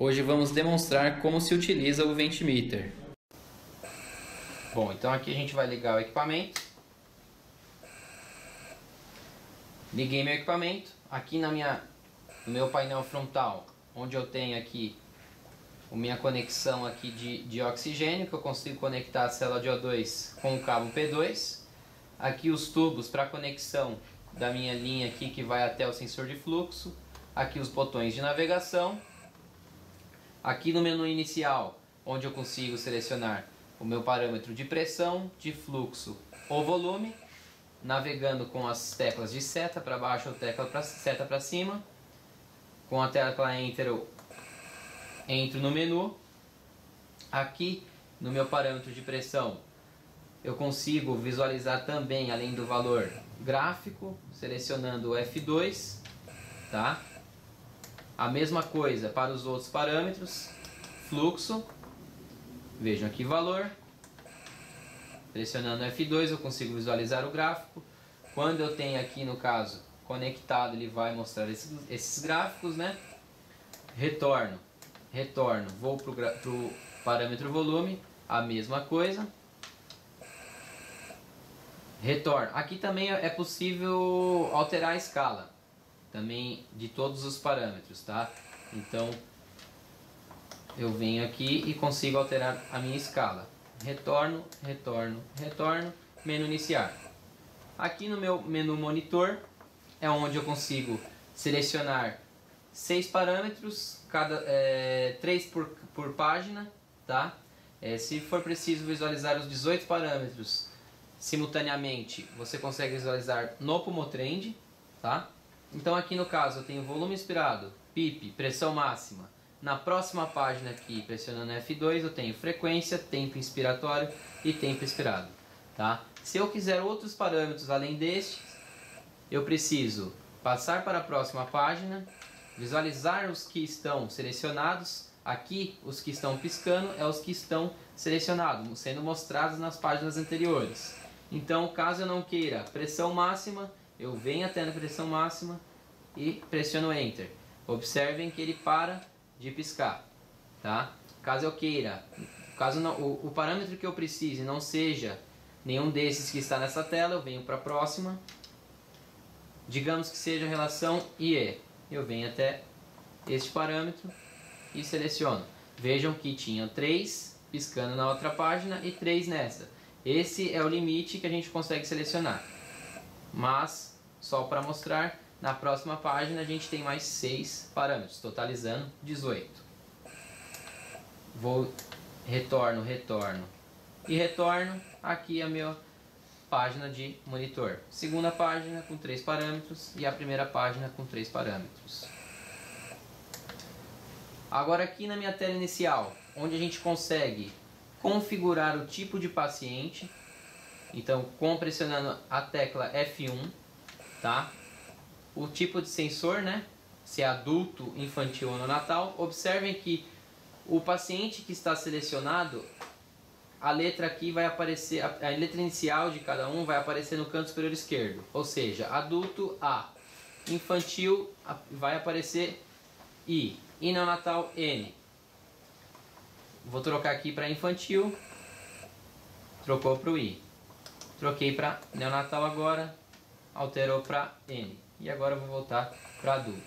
Hoje vamos demonstrar como se utiliza o Ventimeter. Bom, então aqui a gente vai ligar o equipamento. Liguei meu equipamento. Aqui no meu painel frontal, onde eu tenho aqui a minha conexão aqui de oxigênio, que eu consigo conectar a célula de O2 com o cabo P2. Aqui os tubos para conexão da minha linha aqui que vai até o sensor de fluxo. Aqui os botões de navegação. Aqui no menu inicial, onde eu consigo selecionar o meu parâmetro de pressão, de fluxo ou volume, navegando com as teclas de seta para baixo ou seta para cima. Com a tecla Enter eu entro no menu. Aqui no meu parâmetro de pressão eu consigo visualizar também, além do valor gráfico, selecionando o F2, tá? A mesma coisa para os outros parâmetros, fluxo, vejam aqui valor, pressionando F2 eu consigo visualizar o gráfico. Quando eu tenho aqui no caso conectado, ele vai mostrar esses gráficos, né? Retorno, vou para o parâmetro volume, a mesma coisa. Retorno, aqui também é possível alterar a escala também de todos os parâmetros, tá? Então eu venho aqui e consigo alterar a minha escala. Retorno, menu iniciar. Aqui no meu menu monitor é onde eu consigo selecionar 6 parâmetros, 3 por página, tá? Se for preciso visualizar os 18 parâmetros simultaneamente, você consegue visualizar no Pomotrend, tá? Então aqui no caso eu tenho volume inspirado, PIP, pressão máxima. Na próxima página aqui, pressionando F2, eu tenho frequência, tempo inspiratório e tempo expirado, tá? Se eu quiser outros parâmetros além destes, eu preciso passar para a próxima página, visualizar os que estão selecionados. Aqui os que estão piscando é os que estão selecionados, sendo mostrados nas páginas anteriores. Então caso eu não queira pressão máxima, eu venho até na pressão máxima e pressiono Enter. Observem que ele para de piscar, tá? Caso eu queira, caso não, o parâmetro que eu precise não seja nenhum desses que está nessa tela, eu venho para a próxima. Digamos que seja a relação IE. Eu venho até este parâmetro e seleciono. Vejam que tinham 3 piscando na outra página e 3 nessa. Esse é o limite que a gente consegue selecionar. Mas, só para mostrar, na próxima página a gente tem mais 6 parâmetros, totalizando 18. Vou, retorno e retorno. Aqui a minha página de monitor. Segunda página com 3 parâmetros e a primeira página com 3 parâmetros. Agora aqui na minha tela inicial, onde a gente consegue configurar o tipo de paciente. Então, pressionando a tecla F1, tá? O tipo de sensor, né? Se é adulto, infantil ou neonatal. Observem que o paciente que está selecionado, a letra aqui vai aparecer, a letra inicial de cada um vai aparecer no canto superior esquerdo. Ou seja, adulto A, infantil vai aparecer I e neonatal N. Vou trocar aqui para infantil, trocou para o I. Troquei para neonatal agora, alterou para N. E agora eu vou voltar para adulto.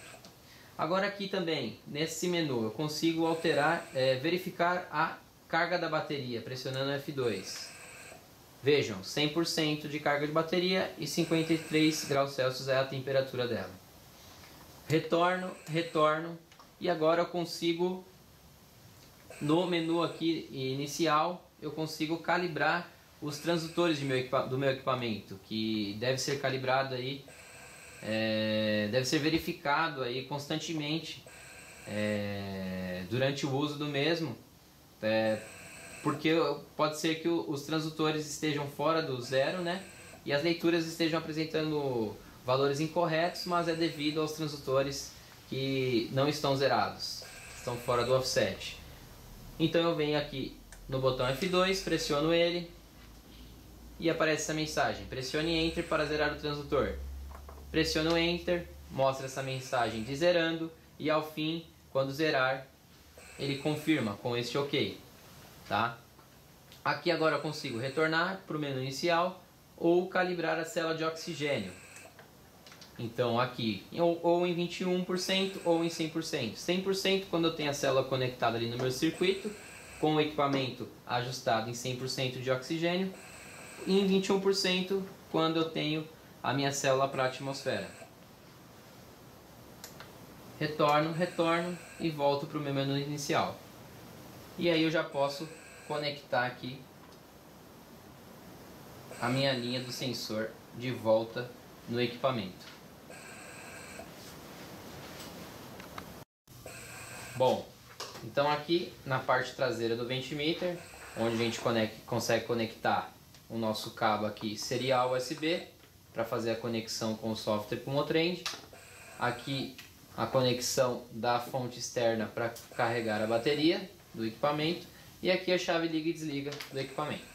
Agora aqui também, nesse menu, eu consigo alterar, verificar a carga da bateria, pressionando F2. Vejam, 100% de carga de bateria e 53 graus Celsius é a temperatura dela. Retorno. E agora eu consigo, no menu aqui inicial, eu consigo calibrar os transdutores do meu equipamento, que deve ser calibrado aí, deve ser verificado aí constantemente durante o uso do mesmo, porque pode ser que os transdutores estejam fora do zero, né? E as leituras estejam apresentando valores incorretos, mas é devido aos transdutores que não estão zerados, estão fora do offset. Então eu venho aqui no botão F2, pressiono ele e aparece essa mensagem: pressione Enter para zerar o transdutor. Pressiono Enter, mostra essa mensagem de zerando e ao fim, quando zerar, ele confirma com este OK, tá? Aqui agora eu consigo retornar para o menu inicial ou calibrar a célula de oxigênio. Então aqui, ou em 21% ou em 100%. 100% quando eu tenho a célula conectada ali no meu circuito, com o equipamento ajustado em 100% de oxigênio, e em 21% quando eu tenho a minha célula para a atmosfera. Retorno e volto para o meu menu inicial. E aí eu já posso conectar aqui a minha linha do sensor de volta no equipamento. Bom, então aqui na parte traseira do Ventimeter, onde a gente consegue conectar o nosso cabo aqui serial USB para fazer a conexão com o software Pumotrend. Aqui a conexão da fonte externa para carregar a bateria do equipamento e aqui a chave liga e desliga do equipamento.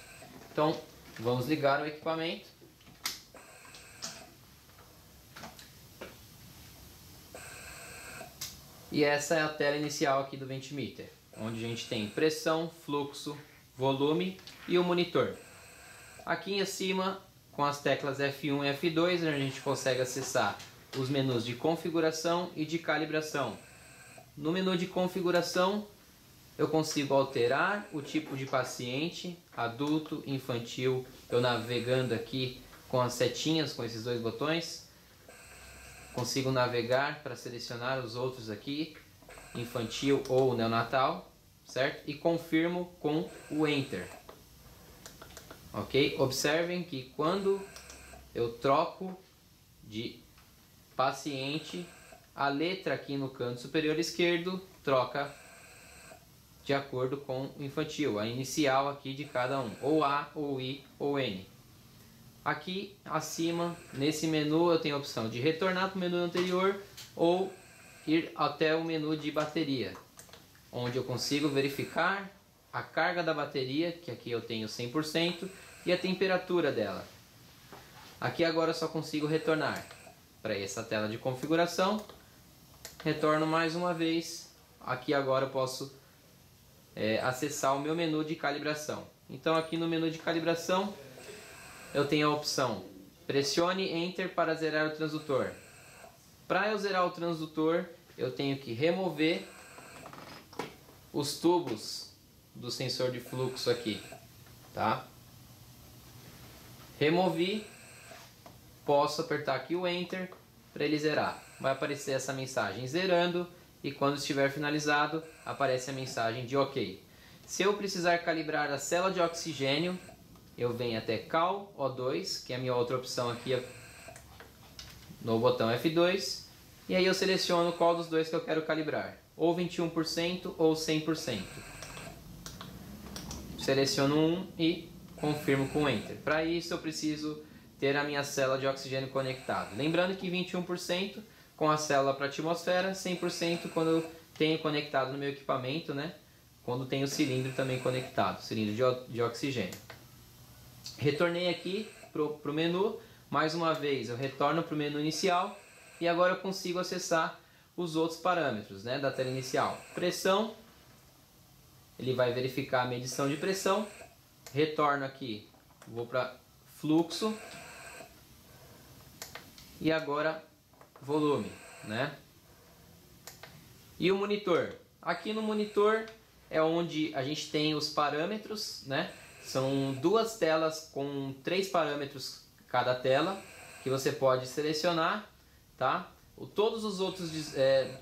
Então vamos ligar o equipamento. E essa é a tela inicial aqui do Ventimeter, onde a gente tem pressão, fluxo, volume e o monitor. Aqui em cima, com as teclas F1 e F2, a gente consegue acessar os menus de configuração e de calibração. No menu de configuração, eu consigo alterar o tipo de paciente, adulto, infantil, eu navegando aqui com as setinhas, com esses dois botões. Consigo navegar para selecionar os outros aqui, infantil ou neonatal, certo? E confirmo com o Enter. Ok? Observem que quando eu troco de paciente, a letra aqui no canto superior esquerdo troca de acordo com o infantil, a inicial aqui de cada um, ou A, ou I, ou N. Aqui acima, nesse menu, eu tenho a opção de retornar para o menu anterior ou ir até o menu de bateria, onde eu consigo verificar a carga da bateria, que aqui eu tenho 100%, e a temperatura dela. Aqui agora eu só consigo retornar para essa tela de configuração. Retorno mais uma vez. Aqui agora eu posso acessar o meu menu de calibração. Então aqui no menu de calibração eu tenho a opção pressione Enter para zerar o transdutor. Para eu zerar o transdutor, eu tenho que remover os tubos do sensor de fluxo aqui, tá? Removi, posso apertar aqui o Enter para ele zerar. Vai aparecer essa mensagem zerando e quando estiver finalizado, aparece a mensagem de OK. Se eu precisar calibrar a célula de oxigênio, eu venho até Cal O2, que é a minha outra opção aqui no botão F2, e aí eu seleciono qual dos dois que eu quero calibrar, ou 21% ou 100%. Seleciono um e confirmo com Enter. Para isso eu preciso ter a minha célula de oxigênio conectada. Lembrando que 21% com a célula para a atmosfera, 100% quando eu tenho conectado no meu equipamento, né? Quando tem o cilindro também conectado, cilindro de oxigênio. Retornei aqui para o menu, mais uma vez eu retorno para o menu inicial e agora eu consigo acessar os outros parâmetros, né, da tela inicial. Pressão, ele vai verificar a medição de pressão. Retorno aqui, vou para fluxo e agora volume, né? E o monitor. Aqui no monitor é onde a gente tem os parâmetros, né? São duas telas com 3 parâmetros cada tela que você pode selecionar, tá? Todos os outros,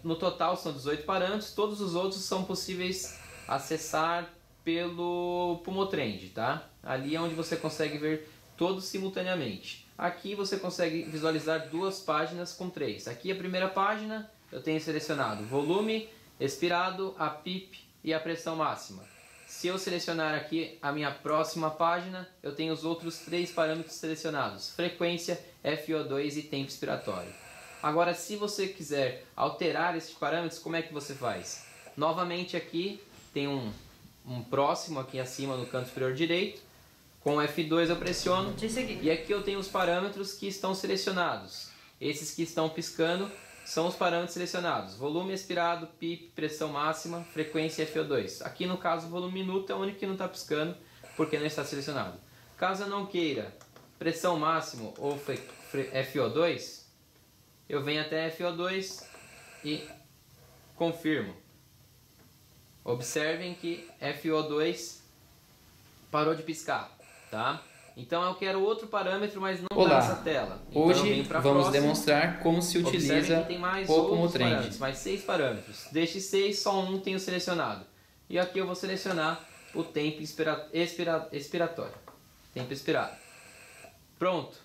no total são 18 parâmetros, todos os outros são possíveis acessar pelo Pumotrend, tá? Ali é onde você consegue ver todos simultaneamente. Aqui você consegue visualizar duas páginas com 3. Aqui a primeira página eu tenho selecionado volume, expirado, a PIP e a pressão máxima. Se eu selecionar aqui a minha próxima página, eu tenho os outros 3 parâmetros selecionados: frequência, FO2 e tempo expiratório. Agora, se você quiser alterar esses parâmetros, como é que você faz? Novamente aqui tem um próximo aqui acima no canto superior direito. Com F2 eu pressiono e aqui eu tenho os parâmetros que estão selecionados. Esses que estão piscando são os parâmetros selecionados: volume expirado, PIP, pressão máxima, frequência e FO2. Aqui no caso o volume minuto é o único que não está piscando porque não está selecionado. Caso eu não queira pressão máxima ou FO2, eu venho até FO2 e confirmo. Observem que FO2 parou de piscar, tá? Então eu quero outro parâmetro, mas não está nessa tela. Então hoje vamos demonstrar como se utiliza o como trend. Mais 6 parâmetros. Destes 6, só um tenho selecionado. E aqui eu vou selecionar o tempo expiratório. Tempo expirado. Pronto.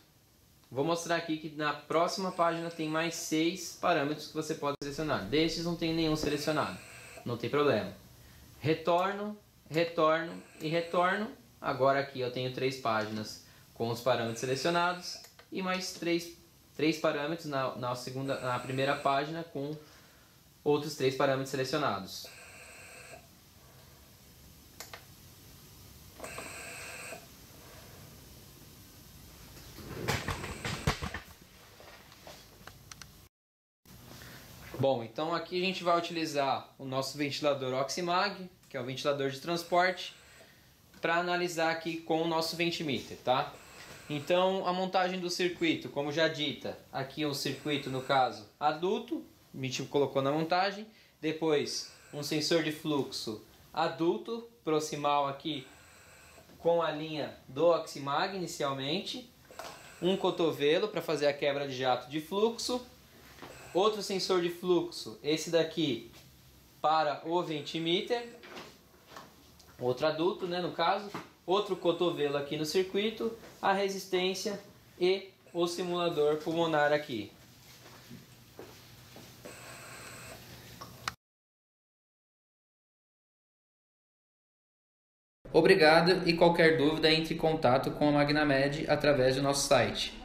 Vou mostrar aqui que na próxima página tem mais 6 parâmetros que você pode selecionar. Destes não tem nenhum selecionado. Não tem problema. Retorno, retorno e retorno. Agora aqui eu tenho 3 páginas com os parâmetros selecionados e mais 3 parâmetros na primeira página com outros 3 parâmetros selecionados. Bom, então aqui a gente vai utilizar o nosso ventilador Oximag, que é o ventilador de transporte, para analisar aqui com o nosso Ventimeter, tá? Então a montagem do circuito, como já dita, aqui um circuito no caso adulto, a gente colocou na montagem, depois um sensor de fluxo adulto, proximal aqui com a linha do Oximag inicialmente, um cotovelo para fazer a quebra de jato de fluxo, outro sensor de fluxo, esse daqui para o Ventimeter, outro adulto, né, no caso, outro cotovelo aqui no circuito, a resistência e o simulador pulmonar aqui. Obrigado e qualquer dúvida entre em contato com a Magnamed através do nosso site.